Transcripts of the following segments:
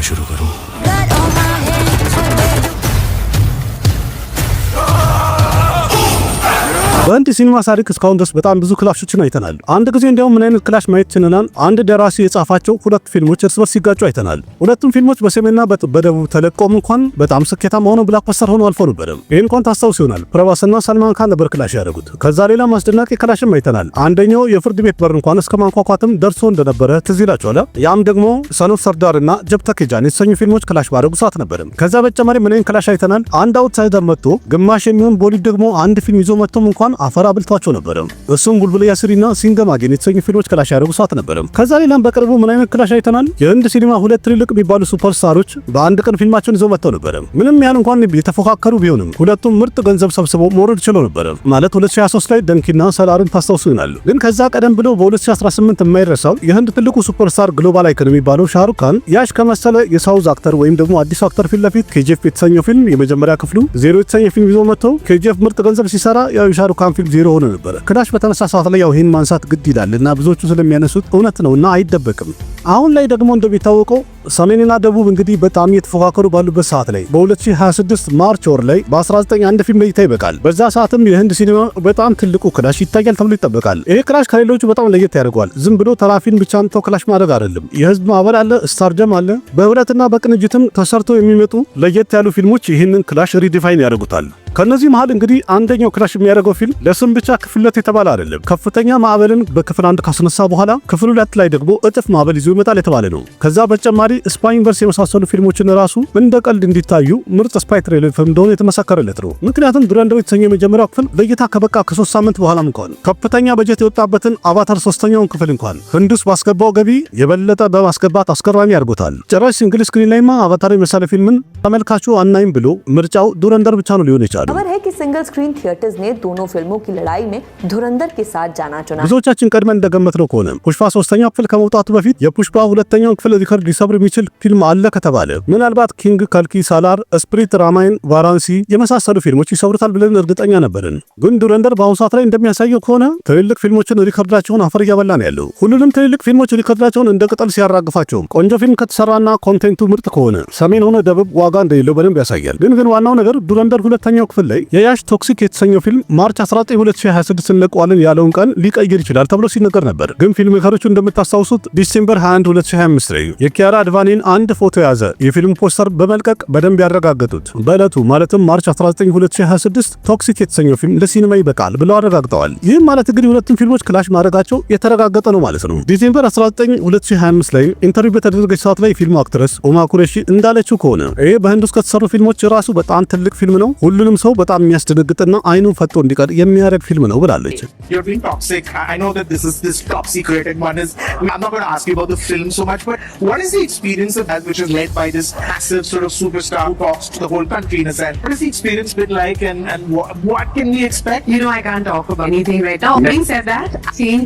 शुरू करूं। በአንድ ሲኒማ ታሪክ እስካሁን ድረስ በጣም ብዙ ክላሾችን አይተናል። አንድ ጊዜ እንዲያውም ምን አይነት ክላሽ ማየት ችለናል? አንድ ደራሲ የጻፋቸው ሁለት ፊልሞች እርስ በርስ ሲጋጩ አይተናል። ሁለቱም ፊልሞች በሰሜንና በደቡብ ተለቆም እንኳን በጣም ስኬታማ ሆነው ብላክበስተር ሆነው አልፎ ነበር። ይሄን እንኳን ታስታውሱ ይሆናል ፕረባስና ሰልማን ካን ነበር ክላሽ ያደረጉት። ከዛ ሌላ አስደናቂ ክላሽም አይተናል። አንደኛው የፍርድ ቤት በር እንኳን እስከ ማንኳኳትም ደርሶ እንደነበረ ትዝ ይላችኋል። ያም ደግሞ ሰን ኦፍ ሰርዳርና ጀብተኬጃን የተሰኙ ፊልሞች ክላሽ ባደረጉ ሰዓት ነበር። ከዛ በተጨማሪ ምን አይነት ክላሽ አይተናል? አንድ አውትሳይደር መጥቶ ግማሽ የሚሆን ቦሊድ ደግሞ አንድ ፊልም ይዞ መጥቶም እንኳን አፈር አብልቷቸው ነበር። እሱም ቡልቡል ያስሪና ሲንገማጌን የተሰኙ ፊልሞች ክላሽ ያደረጉ ሰዓት ነበር። ከዛ ሌላም በቅርቡ ምን አይነት ክላሽ አይተናል? የህንድ ሲኒማ ሁለት ትልልቅ የሚባሉ ሱፐርስታሮች በአንድ ቀን ፊልማቸውን ይዘው መጥተው ነበር። ምንም ያህል እንኳን የተፎካከሩ ቢሆንም ሁለቱም ምርጥ ገንዘብ ሰብስበው መውረድ ችለው ነበር። ማለት 2023 ላይ ደንኪና ሰላርን ታስታውሱ ይሆናል። ግን ከዛ ቀደም ብሎ በ2018 የማይረሳው የህንድ ትልቁ ሱፐርስታር ግሎባል አይከን የሚባለው ሻሩክ ካን ያሽ ከመሰለ የሳውዝ አክተር ወይም ደግሞ አዲሱ አክተር ፊት ለፊት ኬጂኤፍ የተሰኘው ፊልም የመጀመሪያ ክፍሉ ዜሮ የተሰኘ ፊልም ይዘው መጥተው ኬጂኤፍ ምርጥ ገንዘብ ሲሰራ ያው የሻሩክ ካን ፊልም ዜሮ ሆነ ነበር። ክላሽ በተነሳ ሰዓት ላይ ያው ይሄን ማንሳት ግድ ይላልና ብዙዎቹ ስለሚያነሱት እውነት ነውና አይደበቅም። አሁን ላይ ደግሞ እንደሚታወቀው ሰሜንና ደቡብ እንግዲህ በጣም እየተፎካከሩ ባሉበት ሰዓት ላይ በ2026 ማርች ወር ላይ በ19 አንድ ፊልም ለይታ ይበቃል። በዛ ሰዓትም የህንድ ሲኒማ በጣም ትልቁ ክላሽ ይታያል ተብሎ ይጠበቃል። ይሄ ክላሽ ከሌሎቹ በጣም ለየት ያደርገዋል። ዝም ብሎ ተራፊን ብቻ አንተ ክላሽ ማድረግ አይደለም። የህዝብ ማዕበል አለ፣ ስታርጀም አለ። በህብረትና በቅንጅትም ተሰርተው የሚመጡ ለየት ያሉ ፊልሞች ይህንን ክላሽ ሪዲፋይን ያደርጉታል። ከነዚህ መሃል እንግዲህ አንደኛው ክላሽ የሚያደርገው ፊልም ለስም ብቻ ክፍለት የተባለ አይደለም። ከፍተኛ ማዕበልን በክፍል 1 ካስነሳ በኋላ ክፍል 2 ላይ ደግሞ እጥፍ ማዕበል ይዞ ይመጣል የተባለ ነው። ከዛ በተጨማሪ ስፓይ ዩኒቨርስ የመሳሰሉ ፊልሞችን ራሱ እንደ ቀልድ እንዲታዩ ምርጥ ስፓይ ትሬለር ፊልም እንደሆነ የተመሰከረለት ነው። ምክንያቱም ዱረንደር የተሰኘው የመጀመሪያው ክፍል ለእይታ ከበቃ ከ3 ሳምንት በኋላም እንኳን ከፍተኛ በጀት የወጣበትን አቫታር 3ኛውን ክፍል እንኳን ህንድ ውስጥ ባስገባው ገቢ የበለጠ በማስገባት አስገራሚ ያድርጎታል። ጭራሽ ሲንግል ስክሪን ላይማ አቫታር የመሰለ ፊልምን ተመልካቹ አናይም ብሎ ምርጫው ዱረንደር ብቻ ነው ሊሆን ይችላል። खबर है कि सिंगल स्क्रीन थिएटर्स ने दोनों फिल्मों की लड़ाई में धुरंधर के साथ जाना चुना। ብዙዎቻችን ቀድመን እንደገመትነው ከሆነ ፑሽፓ 3ኛው ክፍል ከመውጣቱ በፊት የፑሽፓ 2ኛው ክፍል ሪከርድ ሊሰብር የሚችል ፊልም አለ ከተባለ ምናልባት ኪንግ፣ ከልኪ፣ ሳላር፣ ስፕሪት፣ ራማይን፣ ዋራንሲ የመሳሰሉ ፊልሞች ይሰብሩታል ብለን እርግጠኛ ነበርን። ግን ዱረንደር በአሁኑ ሰዓት ላይ እንደሚያሳየው ከሆነ ትልልቅ ፊልሞችን ሪከርዳቸውን አፈር እያበላ ነው ያለው። ሁሉንም ትልልቅ ፊልሞች ሪከርዳቸውን እንደ ቅጠል ሲያራግፋቸው ቆንጆ ፊልም ከተሰራና ኮንቴንቱ ምርጥ ከሆነ ሰሜን ሆነ ደቡብ ዋጋ እንደሌለው በደንብ ያሳያል። ግን ዋናው ነገር ዱረንደር 2ኛው ክፍል ላይ የያሽ ቶክሲክ የተሰኘው ፊልም ማርች 19 2026 እንለቀዋለን ያለውን ቀን ሊቀይር ይችላል ተብሎ ሲነገር ነበር። ግን ፊልም ሜከሮቹ እንደምታስታውሱት ዲሴምበር 21 2025 ላይ የኪያራ አድቫኒን አንድ ፎቶ የያዘ የፊልም ፖስተር በመልቀቅ በደንብ ያረጋገጡት በዕለቱ ማለትም ማርች 19 2026 ቶክሲክ የተሰኘው ፊልም ለሲኒማ ይበቃል ብለው አረጋግጠዋል። ይህም ማለት እንግዲህ ሁለቱም ፊልሞች ክላሽ ማድረጋቸው የተረጋገጠ ነው ማለት ነው። ዲሴምበር 19 2025 ላይ ኢንተርቪው በተደረገች ሰዓት ላይ ፊልም አክትረስ ኦማ ኩሬሺ እንዳለችው ከሆነ ይሄ በህንድ ውስጥ ከተሰሩ ፊልሞች ራሱ በጣም ትልቅ ፊልም ነው፣ ሁሉንም ሰው በጣም የሚያስደነግጥና አይኑን ፈጥቶ እንዲቀር የሚያደርግ ፊልም ነው ብላለች። You're being toxic. I know that this top secreted one is. I'm not going to ask you about the film so much, but what is the experience of that which is led by this massive sort of superstar who talks to the whole country in a sense? What is the experience been like, and what can we expect? You know, I can't talk about anything right now. Having said that, I think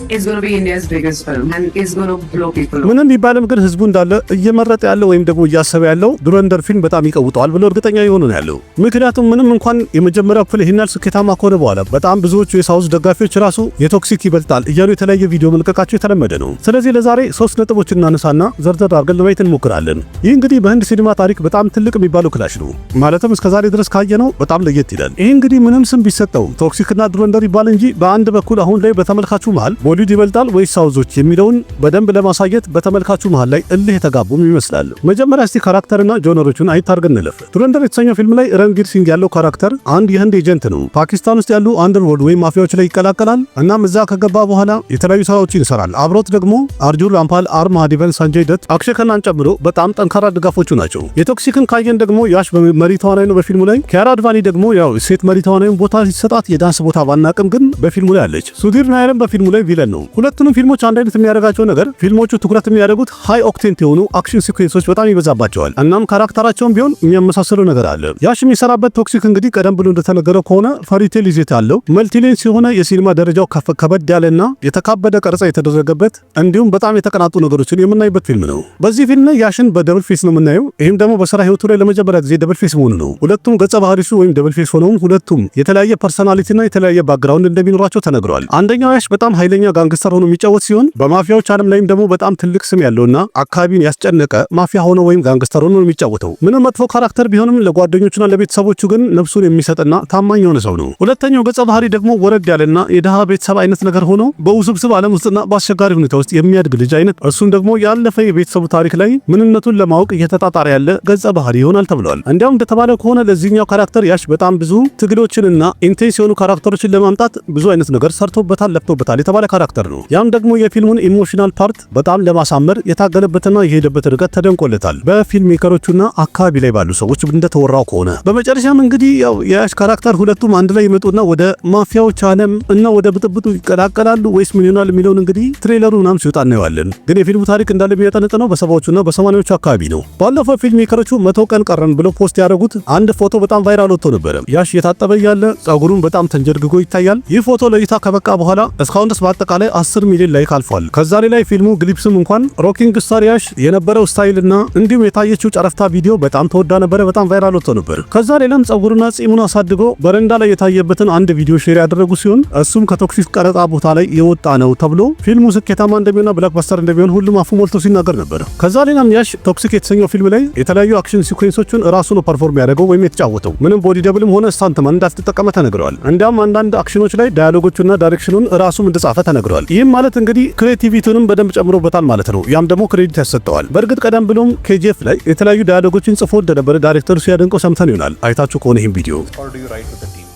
it's going to be India's biggest film and it's going to blow people away. ምንም ቢባልም ግን ህዝቡ እንዳለ እየመረጠ ያለው ወይም ደግሞ እያሰበ ያለው ዱረንደር ፊልም በጣም ይቀውጠዋል ብሎ እርግጠኛ የሆነ ነው ያለው። ምክንያቱም ምንም እንኳን የመጀመሪያው ክፍል ይህናል ስኬታማ ከሆነ በኋላ በጣም ብዙዎቹ የሳውዝ ደጋፊዎች ራሱ የቶክሲክ ይበልጣል እያሉ የተለያየ ቪዲዮ መልቀቃቸው የተለመደ ነው። ስለዚህ ለዛሬ 3 ነጥቦችን እናነሳና ዘርዘር አድርገን ለማየት እንሞክራለን። ይህ እንግዲህ በህንድ ሲኒማ ታሪክ በጣም ትልቅ የሚባለው ክላሽ ነው። ማለትም እስከዛሬ ድረስ ካየነው በጣም ለየት ይላል። ይህ እንግዲህ ምንም ስም ቢሰጠው ቶክሲክና ዱረንደር ይባል እንጂ በአንድ በኩል አሁን ላይ በተመልካቹ መሃል ቦሊውድ ይበልጣል ወይስ ሳውዞች የሚለውን በደንብ ለማሳየት በተመልካቹ መሃል ላይ እልህ የተጋቡም ይመስላል። መጀመሪያ እስቲ ካራክተርና ጆነሮቹን አይታርገን እንለፍ። ዱረንደር የተሰኘው ፊልም ላይ ረንጊር ሲንግ ያለው ካራክተር አንድ የህንድ ኤጀንት ነው። ፓኪስታን ውስጥ ያሉ አንደርወርልድ ወይም ማፊያዎች ላይ ይቀላቀላል። እናም እዛ ከገባ በኋላ የተለያዩ ስራዎችን ይሰራል። አብሮት ደግሞ አርጁን ራምፓል፣ አር ማዲቨን፣ ሰንጀይ ደት፣ አክሼ ከናን ጨምሮ በጣም ጠንካራ ድጋፎቹ ናቸው። የቶክሲክን ካየን ደግሞ ያሽ መሪ ተዋናይ ነው በፊልሙ ላይ። ኪያራ አድቫኒ ደግሞ ያው ሴት መሪ ተዋናዩን ቦታ ሲሰጣት የዳንስ ቦታ ባናቅም ግን በፊልሙ ላይ አለች። ሱዲር ናየርም በፊልሙ ላይ ቪለን ነው። ሁለቱንም ፊልሞች አንድ አይነት የሚያደርጋቸው ነገር ፊልሞቹ ትኩረት የሚያደርጉት ሃይ ኦክቴንት የሆኑ አክሽን ሲኩዌንሶች በጣም ይበዛባቸዋል። እናም ካራክተራቸውን ቢሆን የሚያመሳሰሉ ነገር አለ። ያሽ የሚሰራበት ቶክሲክ እንግዲህ ቀደም ብሎ እንደተነገረው ከሆነ ፋሪቴል ይዘት ያለው መልቲሌንስ የሆነ የሲኒማ ደረጃው ከበድ ያለና የተካበደ ቀረጻ የተደረገበት እንዲሁም በጣም የተቀናጡ ነገሮችን የምናይበት ፊልም ነው። በዚህ ፊልም ያሽን በደብል ፌስ ነው የምናየው። ይህም ደግሞ በስራ ህይወቱ ላይ ለመጀመሪያ ጊዜ ደብል ፌስ መሆኑ ነው። ሁለቱም ገጸ ባህሪሱ ወይም ደብል ፌስ ሆነው ሁለቱም የተለያየ ፐርሰናሊቲና የተለያየ ባክግራውንድ እንደሚኖራቸው ተነግሯል። አንደኛው ያሽ በጣም ኃይለኛ ጋንግስተር ሆኖ የሚጫወት ሲሆን በማፊያዎች ዓለም ላይም ደግሞ በጣም ትልቅ ስም ያለውና አካባቢን ያስጨነቀ ማፊያ ሆኖ ወይም ጋንግስተር ሆኖ የሚጫወተው ምንም መጥፎ ካራክተር ቢሆንም ለጓደኞቹና ለቤተሰቦቹ ግን ነፍሱን የሚሰጥና ታማኝ የሆነ ሰው ነው። ሁለተኛው ገጸ ባህሪ ደግሞ ወረድ ያለና የደሃ ቤተሰብ አይነት ነገር ሆኖ በውስብስብ ዓለም ውስጥና በአስቸጋሪ ሁኔታ ውስጥ የሚያድግ ልጅ አይነት እርሱም ደግሞ ያለፈ የቤተሰቡ ታሪክ ላይ ምንነቱን ለማወቅ እየተጣጣረ ያለ ገጸ ባህሪ ይሆናል ተብሏል። እንዲያውም እንደተባለው ከሆነ ለዚህኛው ካራክተር ያሽ በጣም ብዙ ትግሎችንና ኢንቴንስ የሆኑ ካራክተሮችን ለማምጣት ብዙ አይነት ነገር ሰርቶበታል፣ ለፍቶበታል የተባለ ካራክተር ነው። ያም ደግሞ የፊልሙን ኢሞሽናል ፓርት በጣም ለማሳመር የታገለበትና የሄደበት ርቀት ተደንቆለታል በፊልም ሜከሮቹና አካባቢ ላይ ባሉ ሰዎች እንደተወራው ከሆነ። በመጨረሻም እንግዲህ ያው የያሽ ካራክተር ሁለቱም አንድ ላይ ይመጡና ወደ ማፊያዎች ዓለም እና ወደ ብጥብጡ ይቀላቀላሉ ወይስ ምን ይሆናል የሚለውን እንግዲህ ትሬለሩ ምናምን ሲወጣ እናየዋለን። ግን የፊልሙ ታሪክ እንዳለ የሚያጠነጥነው በሰባዎቹና በሰማኒያዎቹ አካባቢ ነው። ባለፈው ፊልም ሜከሮቹ 100 ቀን ቀረን ብለው ፖስት ያደረጉት አንድ ፎቶ በጣም ቫይራል ወጥቶ ነበር። ያሽ የታጠበ ያለ ጸጉሩን በጣም ተንጀርግጎ ይታያል። ይህ ፎቶ ለእይታ ከበቃ በኋላ እስካሁን ድረስ በአጠቃላይ 10 ሚሊዮን ላይክ አልፏል። ከዛ ላይ ፊልሙ ግሊፕስም እንኳን ሮኪንግ ስታር ያሽ የነበረው ስታይልና እንዲሁም የታየችው ጨረፍታ ቪዲዮ በጣም ተወዳ ነበር፣ በጣም ቫይራል ወጥቶ ነበር። ከዛ ሌላም ጸጉሩና ጺሙን አሳድጎ በረንዳ ላይ የታየበትን አንድ ቪዲዮ ሼር ያደረጉ ሲሆን እሱም ከቶክሲክ ቀረጻ ቦታ ላይ የወጣ ነው ተብሎ ፊልሙ ስኬታማ እንደሚሆንና ብላክባስተር እንደሚሆን ሁሉም አፉ ሞልቶ ሲናገር ነበር። ከዛ ሌላም ያሽ ቶክሲክ የተሰኘው ፊልም ላይ የተለያዩ አክሽን ሲኩዌንሶችን ራሱ ነው ፐርፎርም ያደረገው ወይም የተጫወተው። ምንም ቦዲ ደብልም ሆነ ስታንትማን እንዳልተጠቀመ ተነግረዋል። እንዲያውም አንዳንድ አክሽኖች ላይ ዳያሎጎቹና ዳይሬክሽኑን ራሱም እንደጻፈ ተነግረዋል። ይህም ማለት እንግዲህ ክሬቲቪቲውንም በደንብ ጨምሮበታል ማለት ነው። ያም ደግሞ ክሬዲት ያሰጠዋል። በእርግጥ ቀደም ብሎም ኬጂኤፍ ላይ የተለያዩ ዳያሎጎችን ጽፎ እንደነበረ ዳይሬክተሩ ሲያደንቀው ሰምተን ይሆናል አይታችሁ ከሆነ ይህም ቪዲዮ።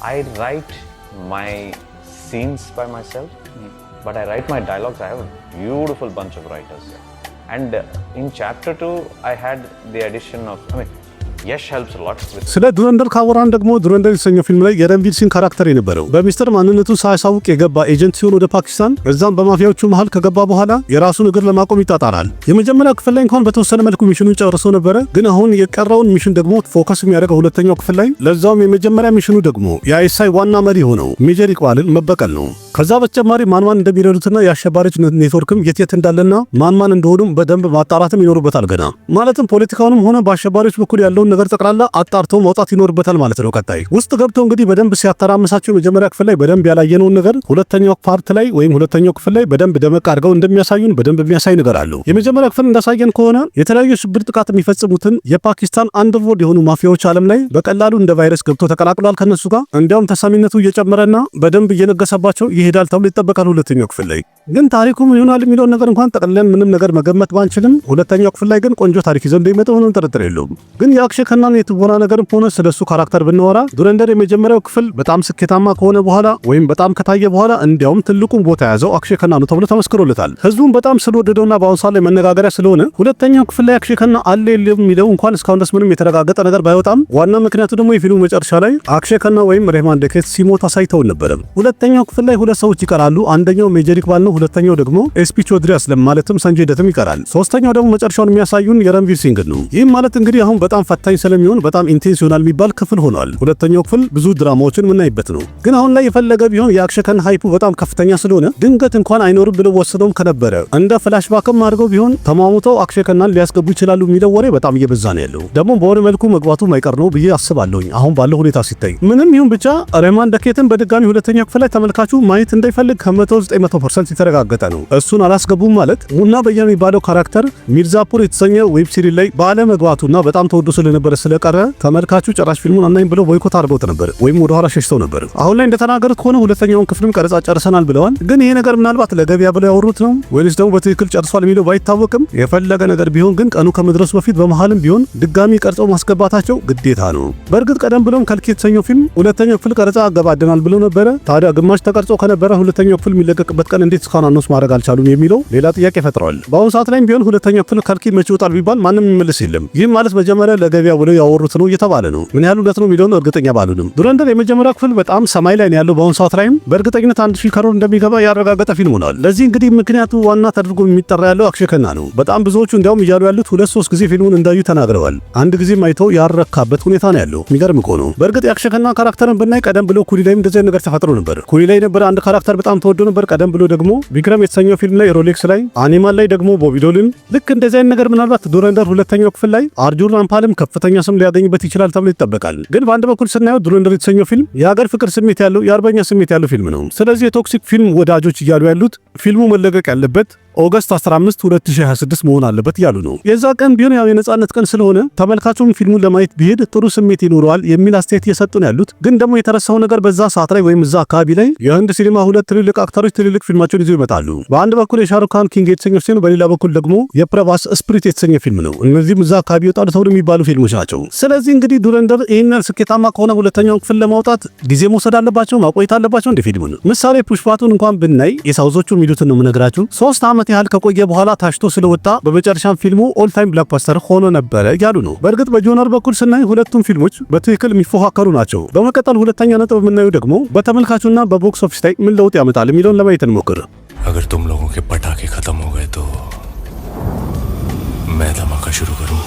I write my scenes by myself, but I write my dialogues. I have a beautiful bunch of writers. And in chapter 2, I had the addition of, Yash helps a lot with. ስለ ዱረንደር ካወራን ደግሞ ዱረንደር የተሰኘው ፊልም ላይ የረንቪር ሲንግ ካራክተር የነበረው በሚስጥር ማንነቱ ሳያሳውቅ የገባ ኤጀንት ሲሆን ወደ ፓኪስታን እዛም በማፊያዎቹ መሃል ከገባ በኋላ የራሱን እግር ለማቆም ይጣጣራል። የመጀመሪያው ክፍል ላይ እንኳን በተወሰነ መልኩ ሚሽኑን ጨርሶ ነበረ። ግን አሁን የቀረውን ሚሽን ደግሞ ፎከስ የሚያደርገው ሁለተኛው ክፍል ላይ ለዛውም የመጀመሪያ ሚሽኑ ደግሞ የአይኤስአይ ዋና መሪ ሆነው ሜጀር ኢቅባልን መበቀል ነው። ከዛ በተጨማሪ ማንማን እንደሚረዱትና የአሸባሪዎች ኔትወርክም የት እንዳለና ማንማን እንደሆኑም በደንብ ማጣራትም ይኖርበታል። ገና ማለትም ፖለቲካውንም ሆነ በአሸባሪዎች በኩል ያለውን ነገር ጠቅላላ አጣርቶ መውጣት ይኖርበታል ማለት ነው። ቀጣይ ውስጥ ገብቶ እንግዲህ በደንብ ሲያተራምሳቸው የመጀመሪያ ክፍል ላይ በደንብ ያላየነውን ነገር ሁለተኛው ፓርት ላይ ወይም ሁለተኛው ክፍል ላይ በደንብ ደመቅ አድርገው እንደሚያሳዩን በደንብ የሚያሳይ ነገር አለው። የመጀመሪያ ክፍል እንዳሳየን ከሆነ የተለያዩ ሽብር ጥቃት የሚፈጽሙትን የፓኪስታን አንደርወርልድ የሆኑ ማፊያዎች ዓለም ላይ በቀላሉ እንደ ቫይረስ ገብቶ ተቀላቅሏል ከነሱ ጋር። እንዲያውም ተሰሚነቱ እየጨመረና በደንብ እየነገሰባቸው ይሄዳል ተብሎ ይጠበቃል። ሁለተኛው ክፍል ላይ ግን ታሪኩ ምን ይሆናል የሚለውን ነገር እንኳን ጠቅልለን ምንም ነገር መገመት ባንችልም ሁለተኛው ክፍል ላይ ግን ቆንጆ ታሪክ ይዘው እንደሚመጡ ምንም ጥርጥር የለውም። ግን የአክሽን ከናን የትወና ነገርም ሆነ ስለሱ ካራክተር ብንወራ ዱረንደር የመጀመሪያው ክፍል በጣም ስኬታማ ከሆነ በኋላ ወይም በጣም ከታየ በኋላ እንዲያውም ትልቁን ቦታ ያዘው አክሽን ከና ነው ተብሎ ተመስክሮለታል። ህዝቡም በጣም ስለወደደውና በአሁኑ ሰዓት ላይ መነጋገሪያ ስለሆነ ሁለተኛው ክፍል ላይ አክሽን ከና አለ የሚለው እንኳን እስካሁን ድረስ ምንም የተረጋገጠ ነገር ባይወጣም ዋና ምክንያቱ ደግሞ የፊልሙ መጨረሻ ላይ አክሽን ከና ወይም ሬህማን ደኬት ሲሞት አሳይተውን ነበር። ሁለተኛው ክፍል ላይ ሁለት ሰዎች ይቀራሉ። አንደኛው ሜጀር ኢቅባል ነው። ሁለተኛው ደግሞ ኤስፒ ቾድሪ አስለም ማለትም ሰንጀይ ደትም ይቀራል። ሶስተኛው ደግሞ መጨረሻውን የሚያሳዩን የረንቪር ሲንግ ነው። ይህም ማለት እንግዲህ አሁን በጣም ፈታኝ ስለሚሆን በጣም ኢንቴንስ ይሆናል የሚባል ክፍል ሆኗል። ሁለተኛው ክፍል ብዙ ድራማዎችን የምናይበት ነው። ግን አሁን ላይ የፈለገ ቢሆን የአክሽን ከና ሃይፑ በጣም ከፍተኛ ስለሆነ ድንገት እንኳን አይኖርም ብለው ወስነውም ከነበረ እንደ ፍላሽባክም አድርገው ቢሆን ተማሙተው አክሽን ከናን ሊያስገቡ ይችላሉ የሚለው ወሬ በጣም እየበዛ ነው ያለው። ደግሞ በሆነ መልኩ መግባቱ ማይቀር ነው ብዬ አስባለሁኝ አሁን ባለው ሁኔታ ሲታይ። ምንም ይሁን ብቻ ሬህማን ደኬትን በድጋሚ ሁለተኛው ክፍል ላይ ተመልካቹ ማየት እንዳይፈልግ ከ100% የተረጋገጠ ነው። እሱን አላስገቡም ማለት ሙና በየነ የሚባለው ካራክተር ሚርዛፑር የተሰኘ ዌብ ሲሪዝ ላይ ባለመግባቱና በጣም ተወዶ ስለነበረ ስለቀረ ተመልካቹ ጭራሽ ፊልሙን አናይም ብለው ቦይኮት አድርገውት ነበር ወይም ወደ ኋላ ሸሽተው ነበር። አሁን ላይ እንደተናገሩት ከሆነ ሁለተኛውን ክፍልም ቀረጻ ጨርሰናል ብለዋል። ግን ይሄ ነገር ምናልባት ለገበያ ብለው ያወሩት ነው ወይስ ደግሞ በትክክል ጨርሷል የሚለው ባይታወቅም የፈለገ ነገር ቢሆን ግን ቀኑ ከመድረሱ በፊት በመሃልም ቢሆን ድጋሚ ቀርጸው ማስገባታቸው ግዴታ ነው። በእርግጥ ቀደም ብሎም ከልኪ የተሰኘው ፊልም ሁለተኛው ክፍል ቀረጻ አገባደናል ብለው ነበረ። ታዲያ ግማሽ ተቀርጾ ከነበረ ሁለተኛው ክፍል የሚለቀቅበት ቀን እንዴት እስካሁን አኖስ ማድረግ አልቻሉም የሚለው ሌላ ጥያቄ ፈጥሯል። በአሁኑ ሰዓት ላይም ቢሆን ሁለተኛው ክፍል ከልኪ መቼ ይወጣል ቢባል ማንም የሚመልስ የለም። ይህም ማለት መጀመሪያ ለገበያ ሚዲያ ብለው ያወሩት ነው እየተባለ ነው። ምን ያህል እውነት ነው የሚለውን እርግጠኛ ባልሆንም ዱረንደር የመጀመሪያው ክፍል በጣም ሰማይ ላይ ነው ያለው። በአሁኑ ሰዓት ላይም በእርግጠኝነት 1000 ከሮር እንደሚገባ ያረጋገጠ ፊልም ሆኗል። ለዚህ እንግዲህ ምክንያቱ ዋና ተደርጎ የሚጠራ ያለው አክሽን ከና ነው። በጣም ብዙዎቹ እንዲያውም እያሉ ያሉት 2-3 ጊዜ ፊልሙን እንዳዩ ተናግረዋል። አንድ ጊዜም አይተው ያረካበት ሁኔታ ነው ያለው። የሚገርም እኮ ነው። በእርግጥ የአክሽን ከና ካራክተርን ብናይ ቀደም ብሎ ኩሊ ላይም እንደዚህ ነገር ተፈጥሮ ነበር። ኩሊ ላይ ነበር አንድ ካራክተር በጣም ተወዶ ነበር። ቀደም ብሎ ደግሞ ቪክረም የተሰኘው ፊልም ላይ፣ ሮሌክስ ላይ፣ አኒማል ላይ ደግሞ ቦቢዶልን ልክ እንደዚህ አይነት ነገር ምናልባት ዱረንደር ሁለተኛው ክፍል ላይ አርጁን ራምፓልም ከፍተኛ ስም ሊያገኝበት ይችላል ተብሎ ይጠበቃል። ግን በአንድ በኩል ስናየው ዱረንደር የተሰኘው ፊልም የሀገር ፍቅር ስሜት ያለው የአርበኛ ስሜት ያለው ፊልም ነው። ስለዚህ የቶክሲክ ፊልም ወዳጆች እያሉ ያሉት ፊልሙ መለቀቅ ያለበት ኦገስት 15 2026 መሆን አለበት ያሉ ነው። የዛ ቀን ቢሆን ያው የነጻነት ቀን ስለሆነ ተመልካቹም ፊልሙን ለማየት ቢሄድ ጥሩ ስሜት ይኖረዋል የሚል አስተያየት እየሰጡ ነው ያሉት። ግን ደግሞ የተረሳው ነገር በዛ ሰዓት ላይ ወይም እዛ አካባቢ ላይ የህንድ ሲኒማ ሁለት ትልልቅ አክተሮች ትልልቅ ፊልማቸውን ይዘው ይመጣሉ። በአንድ በኩል የሻሩካን ኪንግ የተሰኘው ሲሆን በሌላ በኩል ደግሞ የፕረቫስ ስፕሪት የተሰኘ ፊልም ነው። እነዚህም እዛ አካባቢ ይወጣሉ ተብሎ የሚባሉ ፊልሞች ናቸው። ስለዚህ እንግዲህ ዱረንደር ይህንን ስኬታማ ከሆነ ሁለተኛው ክፍል ለማውጣት ጊዜ መውሰድ አለባቸው፣ ማቆየት አለባቸው። እንደ ፊልሙን ምሳሌ ፑሽፓቱን እንኳን ብናይ የሳውዞቹ የሚሉትን ነው የምነግራችሁ 3 ዓመት ያህል ከቆየ በኋላ ታሽቶ ስለወጣ በመጨረሻም ፊልሙ ኦል ታይም ብላክባስተር ሆኖ ነበረ ያሉ ነው። በእርግጥ በጆነር በኩል ስናይ ሁለቱም ፊልሞች በትክክል የሚፎካከሩ ናቸው። በመቀጠል ሁለተኛ ነጥብ የምናየው ደግሞ በተመልካቹና በቦክስ ኦፊስ ላይ ምን ለውጥ ያመጣል የሚለውን ለማየት እንሞክር። अगर तुम लोगों के पटाखे खत्म हो गए तो मैं धमाका शुरू करूं।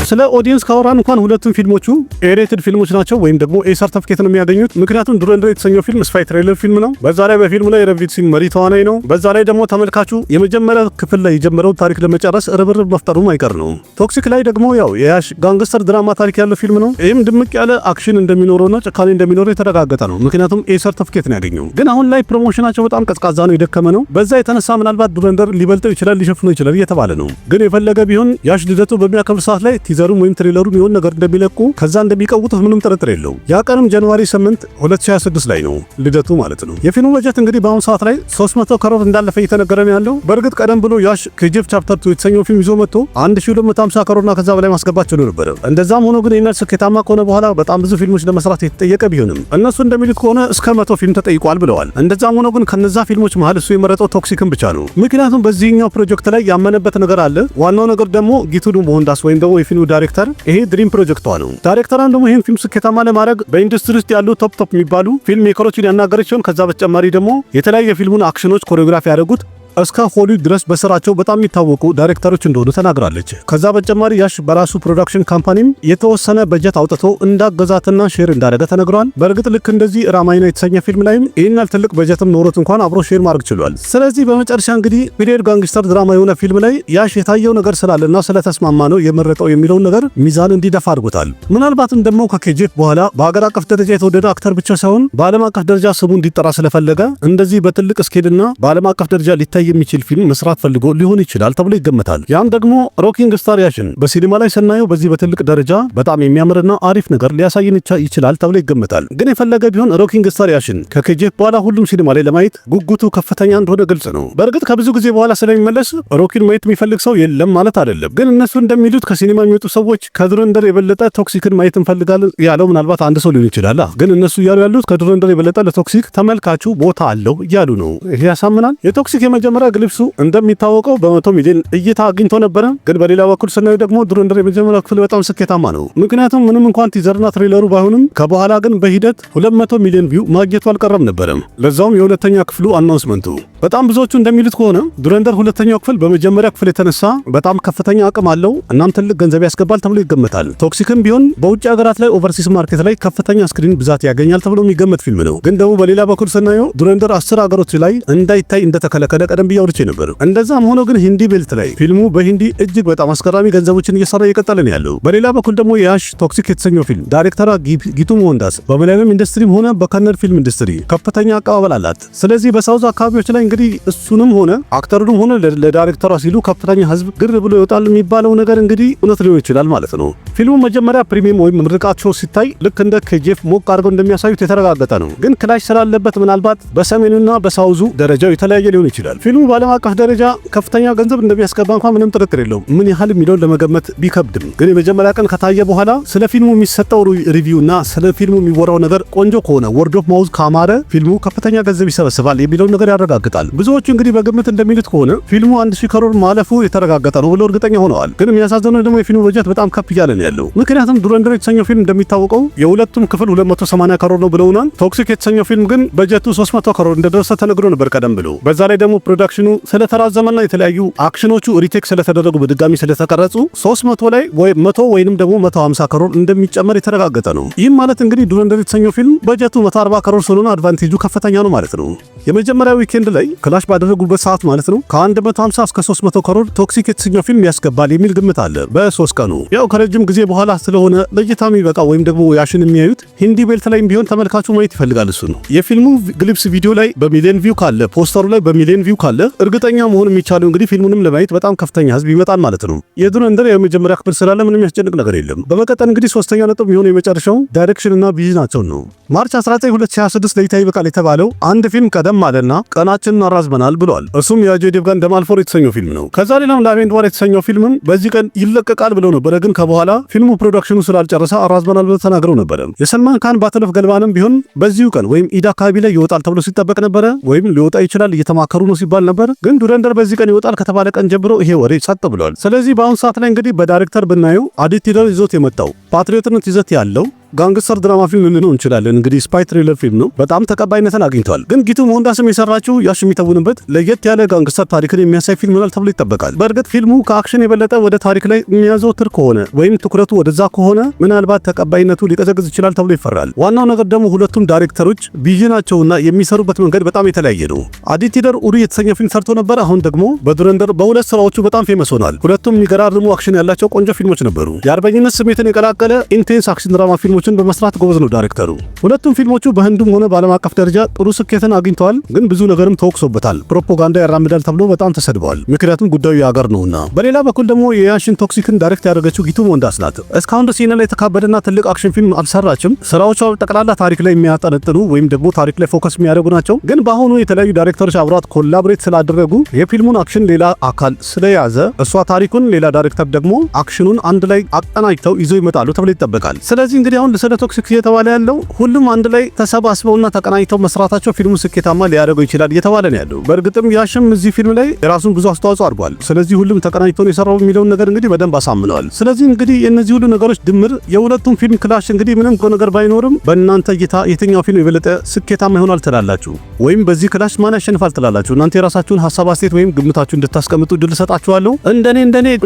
ስለ ኦዲየንስ ካወራን እንኳን ሁለቱም ፊልሞቹ ኤሬትድ ፊልሞች ናቸው ወይም ደግሞ ኤ ሰርተፊኬት ነው የሚያገኙት። ምክንያቱም ዱረንደር የተሰኘው ፊልም ስፓይ ትሬለር ፊልም ነው። በዛ ላይ በፊልሙ ላይ ረቪት ሲንግ መሪ ተዋናይ ነው። በዛ ላይ ደግሞ ተመልካቹ የመጀመሪያ ክፍል ላይ የጀመረው ታሪክ ለመጨረስ ርብርብ መፍጠሩም አይቀር ነው። ቶክሲክ ላይ ደግሞ ያው የያሽ ጋንግስተር ድራማ ታሪክ ያለው ፊልም ነው። ይህም ድምቅ ያለ አክሽን እንደሚኖረውና ጭካኔ እንደሚኖረው የተረጋገጠ ነው። ምክንያቱም ኤ ሰርተፊኬት ነው ያገኘው። ግን አሁን ላይ ፕሮሞሽናቸው በጣም ቀዝቃዛ ነው፣ የደከመ ነው። በዛ የተነሳ ምናልባት ዱረንደር ሊበልጠው ይችላል፣ ሊሸፍነው ይችላል እየተባለ ነው። ግን የፈለገ ቢሆን ያሽ ልደቱ በሚያከብር ሰዓት ላይ ቲዘሩም ወይም ትሬለሩ የሚሆን ነገር እንደሚለቁ ከዛ እንደሚቀውጡት ምንም ጥርጥር የለው። ያ ቀንም ጃንዋሪ 8 2026 ላይ ነው ልደቱ ማለት ነው። የፊልሙ በጀት እንግዲህ በአሁኑ ሰዓት ላይ 300 ከሮር እንዳለፈ እየተነገረ ነው ያለው። በእርግጥ ቀደም ብሎ ያሽ ኬጂኤፍ ቻፕተር 2 የተሰኘው ፊልም ይዞ መጥቶ 1250 ከሮርና ከዛ በላይ ማስገባት ችሎ ነበር። እንደዛም ሆኖ ግን ይህን ስኬታማ ከሆነ በኋላ በጣም ብዙ ፊልሞች ለመስራት የተጠየቀ ቢሆንም እነሱ እንደሚሉት ከሆነ እስከ 100 ፊልም ተጠይቋል ብለዋል። እንደዛም ሆኖ ግን ከነዛ ፊልሞች መሃል እሱ የመረጠው ቶክሲክን ብቻ ነው። ምክንያቱም በዚህኛው ፕሮጀክት ላይ ያመነበት ነገር አለ። ዋናው ነገር ደግሞ ጊቱዱ ሞህንዳስ ወይም ደግሞ የፊልሙ ዳይሬክተር ይሄ ድሪም ፕሮጀክቷ ነው። ዳይሬክተሯን ደግሞ ይህን ፊልም ስኬታማ ለማድረግ በኢንዱስትሪ ውስጥ ያሉ ቶፕ የሚባሉ ፊልም ሜከሮችን ያናገረች ሲሆን ከዛ በተጨማሪ ደግሞ የተለያየ የፊልሙን አክሽኖች ኮሪዮግራፊ ያደረጉት እስከ ሆሊውድ ድረስ በስራቸው በጣም የሚታወቁ ዳይሬክተሮች እንደሆኑ ተናግራለች። ከዛ በተጨማሪ ያሽ በራሱ ፕሮዳክሽን ካምፓኒም የተወሰነ በጀት አውጥቶ እንዳገዛትና ሼር እንዳደረገ ተነግሯል። በእርግጥ ልክ እንደዚህ ራማይና የተሰኘ ፊልም ላይም ይህን ያህል ትልቅ በጀትም ኖሮት እንኳን አብሮ ሼር ማድረግ ችሏል። ስለዚህ በመጨረሻ እንግዲህ ፒሪየድ ጋንግስተር ድራማ የሆነ ፊልም ላይ ያሽ የታየው ነገር ስላለና ስለተስማማ ነው የመረጠው የሚለውን ነገር ሚዛን እንዲደፋ አድርጎታል። ምናልባትም ደግሞ ከኬጂኤፍ በኋላ በሀገር አቀፍ ደረጃ የተወደደ አክተር ብቻ ሳይሆን በዓለም አቀፍ ደረጃ ስሙ እንዲጠራ ስለፈለገ እንደዚህ በትልቅ ስኬልና በዓለም አቀፍ ደረጃ ሊታይ የሚችል ፊልም መስራት ፈልጎ ሊሆን ይችላል ተብሎ ይገመታል። ያም ደግሞ ሮኪንግ ስታር ያሽን በሲኒማ ላይ ስናየው በዚህ በትልቅ ደረጃ በጣም የሚያምርና አሪፍ ነገር ሊያሳይን ይችላል ተብሎ ይገመታል። ግን የፈለገ ቢሆን ሮኪንግ ስታር ያሽን ከኬጂኤፍ በኋላ ሁሉም ሲኒማ ላይ ለማየት ጉጉቱ ከፍተኛ እንደሆነ ግልጽ ነው። በእርግጥ ከብዙ ጊዜ በኋላ ስለሚመለስ ሮኪን ማየት የሚፈልግ ሰው የለም ማለት አይደለም። ግን እነሱ እንደሚሉት ከሲኒማ የሚወጡ ሰዎች ከዱረንደር የበለጠ ቶክሲክን ማየት እንፈልጋለን ያለው ምናልባት አንድ ሰው ሊሆን ይችላል። ግን እነሱ እያሉ ያሉት ከዱረንደር የበለጠ ለቶክሲክ ተመልካቹ ቦታ አለው እያሉ ነው። ይሄ ያሳምናል። የቶክሲክ የመጀመሪያ ግልብሱ እንደሚታወቀው በ100 ሚሊዮን እይታ አግኝቶ ነበረ። ግን በሌላ በኩል ስናየው ደግሞ ዱረንደር የመጀመሪያው ክፍል በጣም ስኬታማ ነው። ምክንያቱም ምንም እንኳን ቲዘርና ትሬለሩ ባይሆንም ከበኋላ ግን በሂደት 200 ሚሊዮን ቪው ማግኘቱ አልቀረም ነበረም። ለዛውም የሁለተኛ ክፍሉ አናውንስመንቱ። በጣም ብዙዎቹ እንደሚሉት ከሆነ ዱረንደር ሁለተኛው ክፍል በመጀመሪያ ክፍል የተነሳ በጣም ከፍተኛ አቅም አለው እናም ትልቅ ገንዘብ ያስገባል ተብሎ ይገመታል። ቶክሲክም ቢሆን በውጭ ሀገራት ላይ ኦቨርሲስ ማርኬት ላይ ከፍተኛ ስክሪን ብዛት ያገኛል ተብሎ የሚገመት ፊልም ነው። ግን ደግሞ በሌላ በኩል ስናየው ዱረንደር 10 ሀገሮች ላይ እንዳይታይ እንደተከለከለ ቀደም ብዬ አውርቼ ነበር። እንደዛም ሆኖ ግን ሂንዲ ቤልት ላይ ፊልሙ በሂንዲ እጅግ በጣም አስገራሚ ገንዘቦችን እየሰራ እየቀጠለ ነው ያለው። በሌላ በኩል ደግሞ የያሽ ቶክሲክ የተሰኘው ፊልም ዳይሬክተሯ ጊቱ ሞህንዳስ በመላያለም ኢንዱስትሪም ሆነ በከነር ፊልም ኢንዱስትሪ ከፍተኛ አቀባበል አላት። ስለዚህ በሳውዝ አካባቢዎች ላይ እንግዲህ እሱንም ሆነ አክተሩንም ሆነ ለዳይሬክተሯ ሲሉ ከፍተኛ ህዝብ ግር ብሎ ይወጣል የሚባለው ነገር እንግዲህ እውነት ሊሆን ይችላል ማለት ነው። ፊልሙ መጀመሪያ ፕሪሚየም ወይም ምርቃት ሾው ሲታይ ልክ እንደ ኬጂኤፍ ሞቅ አድርገው እንደሚያሳዩት የተረጋገጠ ነው። ግን ክላሽ ስላለበት ምናልባት በሰሜኑና በሳውዙ ደረጃው የተለያየ ሊሆን ይችላል። ፊልሙ በዓለም አቀፍ ደረጃ ከፍተኛ ገንዘብ እንደሚያስገባ እንኳን ምንም ጥርጥር የለውም። ምን ያህል የሚለውን ለመገመት ቢከብድም ግን የመጀመሪያ ቀን ከታየ በኋላ ስለ ፊልሙ የሚሰጠው ሪቪው እና ስለ ፊልሙ የሚወራው ነገር ቆንጆ ከሆነ ወርድ ኦፍ ማውዝ ካማረ ፊልሙ ከፍተኛ ገንዘብ ይሰበስባል የሚለውን ነገር ያረጋግጣል። ብዙዎቹ እንግዲህ በግምት እንደሚሉት ከሆነ ፊልሙ 1000 ክሮር ማለፉ የተረጋገጠ ነው ብለው እርግጠኛ ሆነዋል። ግን የሚያሳዝነው ደግሞ የፊልሙ በጀት በጣም ከፍ እያለ ነው ያለው። ምክንያቱም ዱረንደር የተሰኘው ፊልም እንደሚታወቀው የሁለቱም ክፍል 280 ክሮር ነው ብለውናል። ቶክሲክ የተሰኘው ፊልም ግን በጀቱ 300 ክሮር እንደደረሰ ተነግሮ ነበር ቀደም ብሎ። በዛ ላይ ደግሞ ፕሮዳክሽኑ ስለተራዘመና የተለያዩ አክሽኖቹ ሪቴክ ስለተደረጉ በድጋሚ ስለተቀረጹ 300 ላይ ወይ 100 ወይንም ደግሞ 150 ክሮር እንደሚጨመር የተረጋገጠ ነው። ይህም ማለት እንግዲህ ዱረንደር የተሰኘው ፊልም በጀቱ 140 ክሮር ስለሆነ አድቫንቴጁ ከፍተኛ ነው ማለት ነው። የመጀመሪያው ዊኬንድ ላይ ክላሽ ባደረጉበት ሰዓት ማለት ነው ከ150 እስከ 300 ክሮር ቶክሲክ የተሰኘው ፊልም ያስገባል የሚል ግምት አለ በ3 ቀኑ። ያው ከረጅም ጊዜ በኋላ ስለሆነ ለእይታ የሚበቃ ወይም ደግሞ ያሽን የሚያዩት ሂንዲ ቤልት ላይ ቢሆን ተመልካቹ ማየት ይፈልጋል። እሱ ነው የፊልሙ ግሊፕስ ቪዲዮ ላይ በሚሊዮን ቪው ካለ ፖስተሩ ላይ በሚሊዮን ቪው ካለ እርግጠኛ መሆን የሚቻለው እንግዲህ ፊልሙንም ለማየት በጣም ከፍተኛ ህዝብ ይመጣል ማለት ነው። የዱረንደር የመጀመሪያ ክፍል ስላለ ምንም ያስጨንቅ ነገር የለም። በመቀጠል እንግዲህ ሶስተኛ ነጥብ የሚሆነው የመጨረሻው ዳይሬክሽን እና ቪዥናቸው ነው። ማርች 19 2026 ለእይታ ይበቃል የተባለው አንድ ፊልም ቀደም አለና ቀናችንን አራዝመናል ብሏል። እሱም የአጆይ ዴቭጋን ደማልፎር የተሰኘው ፊልም ነው። ከዛ ሌላም ላቬንድዋር የተሰኘው ፊልምም በዚህ ቀን ይለቀቃል ብለው ነበረ። ግን ከበኋላ ፊልሙ ፕሮዳክሽኑ ስላልጨረሰ አራዝመናል ብለው ተናግረው ነበረ። የሰልማን ካን ባትል ኦፍ ገልባንም ቢሆን በዚሁ ቀን ወይም ኢድ አካባቢ ላይ ይወጣል ተብሎ ሲጠበቅ ነበረ። ወይም ሊወጣ ይችላል እየተማከሩ ነው ሲባል ነበር። ግን ዱረንደር በዚህ ቀን ይወጣል ከተባለ ቀን ጀምሮ ይሄ ወሬ ጸጥ ብሏል። ስለዚህ በአሁኑ ሰዓት ላይ እንግዲህ በዳይሬክተር ብናየው አዲቲደር ይዞት የመጣው ፓትሪዮትነት ይዘት ያለው ጋንግስተር ድራማ ፊልም ልንለው እንችላለን። እንግዲህ ስፓይ ትሪለር ፊልም ነው። በጣም ተቀባይነትን አግኝቷል። ግን ጊቱ ሞንዳስም የሰራችው ያሽ የሚተውንበት ለየት ያለ ጋንግስተር ታሪክን የሚያሳይ ፊልም ነው ተብሎ ይጠበቃል። በእርግጥ ፊልሙ ከአክሽን የበለጠ ወደ ታሪክ ላይ የሚያዘወትር ከሆነ ወይም ትኩረቱ ወደዛ ከሆነ ምናልባት ተቀባይነቱ ሊቀዘቅዝ ይችላል ተብሎ ይፈራል። ዋናው ነገር ደግሞ ሁለቱም ዳይሬክተሮች ቪዥናቸውና የሚሰሩበት መንገድ በጣም የተለያየ ነው። አዲቲደር ኡሪ የተሰኘ ፊልም ሰርቶ ነበር። አሁን ደግሞ በዱረንደር በሁለት ስራዎቹ በጣም ፌመስ ሆኗል። ሁለቱም የሚገራርሙ አክሽን ያላቸው ቆንጆ ፊልሞች ነበሩ። የአርበኝነት ስሜትን የቀላቀለ ኢንቴንስ አክሽን ድራማ ፊልሞችን በመስራት ጎበዝ ነው ዳይሬክተሩ። ሁለቱም ፊልሞቹ በህንዱም ሆነ በዓለም አቀፍ ደረጃ ጥሩ ስኬትን አግኝተዋል። ግን ብዙ ነገርም ተወቅሶበታል። ፕሮፓጋንዳ ያራምዳል ተብሎ በጣም ተሰድበዋል። ምክንያቱም ጉዳዩ የሀገር ነውና። በሌላ በኩል ደግሞ የያሽን ቶክሲክን ዳይሬክት ያደረገችው ጊቱ ሞንዳስ ናት። እስካሁን ድረስ ላይ የተካበደና ትልቅ አክሽን ፊልም አልሰራችም። ስራዎቿ ጠቅላላ ታሪክ ላይ የሚያጠነጥኑ ወይም ደግሞ ታሪክ ላይ ፎከስ የሚያደርጉ ናቸው። ግን በአሁኑ የተለያዩ ዳይሬክተሮች አብሯት ኮላቦሬት ስላደረጉ የፊልሙን አክሽን ሌላ አካል ስለያዘ እሷ ታሪኩን ሌላ ዳይሬክተር ደግሞ አክሽኑን አንድ ላይ አቀናጅተው ይዘው ይመጣሉ ተብሎ ይጠበቃል። ስለዚህ እንግዲህ አሁን ስለ ቶክሲክ እየተባለ ያለው ሁሉም አንድ ላይ ተሰባስበውና ተቀናጅተው መስራታቸው ፊልሙ ስኬታማ ሊያደርገው ይችላል እየተባለ ነው ያለው። በእርግጥም ያሽም እዚህ ፊልም ላይ የራሱን ብዙ አስተዋጽኦ አድርጓል። ስለዚህ ሁሉም ተቀናጅተው ነው የሰራው የሚለውን ነገር እንግዲህ በደንብ አሳምነዋል። ስለዚህ እንግዲህ የእነዚህ ሁሉ ነገሮች ድምር የሁለቱም ፊልም ክላሽ እንግዲህ ምንም ነገር ባይኖርም በእናንተ እይታ የትኛው ፊልም የበለጠ ስኬታማ ይሆናል ትላላችሁ? ወይም በዚህ ክላሽ ማን ያሸንፋል ትላላችሁ? እናንተ የራሳችሁን ሐሳብ አስተያየት ወይም ግምታችሁ እንድታስቀምጡ እድል ሰጣችኋለሁ። እንደኔ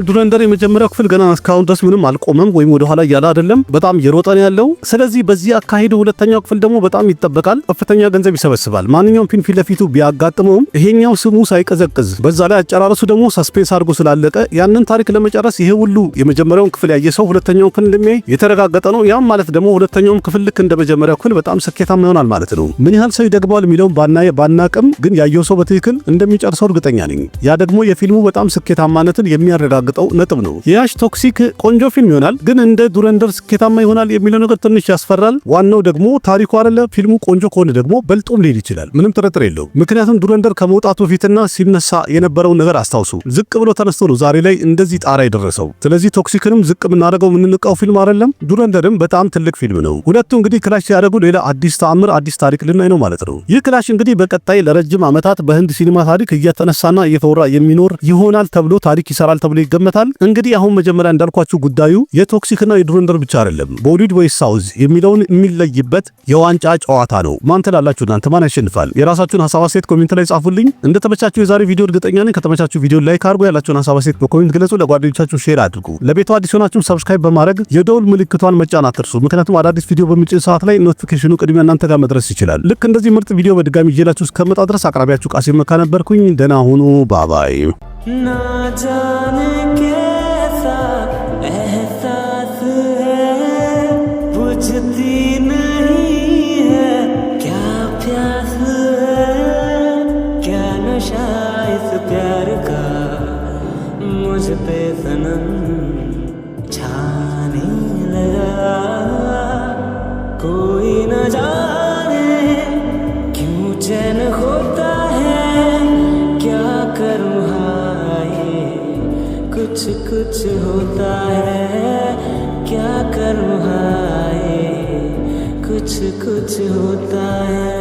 ዱረንደር የመጀመሪያው ክፍል ገና እስካሁን ድረስ ምንም አልቆመም ወይም ወደ ኋላ እያለ አይደለም፣ በጣም እየሮጠ ነው ያለው። ስለዚህ በዚህ አካሄዱ ሁለተኛው ክፍል ደግሞ በጣም ይጠበቃል፣ ከፍተኛ ገንዘብ ይሰበስባል። ማንኛውም ፊልም ፊት ለፊቱ ቢያጋጥመውም ይሄኛው ስሙ ሳይቀዘቅዝ በዛ ላይ አጨራረሱ ደግሞ ሰስፔንስ አድርጎ ስላለቀ ያንን ታሪክ ለመጨረስ ይሄ ሁሉ የመጀመሪያውን ክፍል ያየ ሰው ሁለተኛውን ክፍል እንደሚያይ የተረጋገጠ ነው። ያም ማለት ደግሞ ሁለተኛውን ክፍል ልክ እንደ መጀመሪያው ክፍል በጣም ስኬታማ ይሆናል ማለት ነው። ምን ያህል ሰው ይደግመዋል የሚለውን ባናቅም ግን ያየው ሰው በትክክል እንደሚጨርሰው እርግጠኛ ነኝ። ያ ደግሞ የፊልሙ በጣም ስኬታማነትን የሚያረጋግጠው ነጥብ ነው። የያሽ ቶክሲክ ቆንጆ ፊልም ይሆናል፣ ግን እንደ ዱረንደር ስኬታማ ይሆናል የሚለው ነገር ትንሽ ያስፈራል። ዋናው ደግሞ ታሪኩ አይደለ። ፊልሙ ቆንጆ ከሆነ ደግሞ በልጦም ሊሄድ ይችላል፣ ምንም ጥርጥር የለው። ምክንያቱም ዱረንደር ከመውጣቱ በፊትና ሲነሳ የነበረውን ነገር አስታውሱ። ዝቅ ብሎ ተነስቶ ነው ዛሬ ላይ እንደዚህ ጣራ የደረሰው። ስለዚህ ቶክሲክንም ዝቅ የምናደርገው የምንንቃው ፊልም አይደለም፣ ዱረንደርም በጣም ትልቅ ፊልም ነው። ሁለቱ እንግዲህ ክላሽ ሲያደርጉ ሌላ አዲስ ተአምር አዲስ ታሪክ ልናይ ነው ማለት ነው። ይህ ክላሽ እንግዲህ በቀጣይ ለረጅም ዓመታት በህንድ ሲኒማ ታሪክ እየተነሳና እየተወራ የሚኖር ይሆናል ተብሎ ታሪክ ይሰራል ተብሎ ይገመታል። እንግዲህ አሁን መጀመሪያ እንዳልኳችሁ ጉዳዩ የቶክሲክና የዱረንደር ብቻ አይደለም፣ ቦሊውድ ወይስ ሳውዝ የሚለውን የሚለይበት የዋንጫ ጨዋታ ነው። ማን ትላላችሁ እናንተ? ማን ያሸንፋል? የራሳችሁን ሐሳብ አስተያየት ኮሜንት ላይ ጻፉልኝ። እንደተመቻችሁ የዛሬ ቪዲዮ እርግጠኛ ነኝ ከተመቻችሁ ቪዲዮ ላይክ አድርጉ፣ ያላችሁን ሐሳብ አስተያየት በኮሜንት ግለጹ፣ ለጓደኞቻችሁ ሼር አድርጉ። ለቤቱ አዲስ ሆናችሁ ሰብስክራይብ በማድረግ የደውል ምልክቷን መጫን አትርሱ። ምክንያቱም አዳዲስ ቪዲዮ በሚጭን ሰዓት ላይ ኖቲፊኬሽኑ ቅድሚያ እናንተ ጋር መድረስ ይችላል። ልክ እንደዚህ ምርጥ ቪዲዮ በድጋሚ ይዤላችሁ እስከመጣ ድረስ አቅራቢያችሁ ቃሲም መካ ነበርኩኝ። ደህና ሁኑ። ባባይ ना जाने कैसा एहसास है बुझती नहीं है क्या प्यास है क्या नशा इस प्यार का मुझ पे सनम छाने कोई न जाने क्यों चैन होता है, क्या करूँ हाय कुछ कुछ होता है, क्या करूँ हाय कुछ कुछ होता है।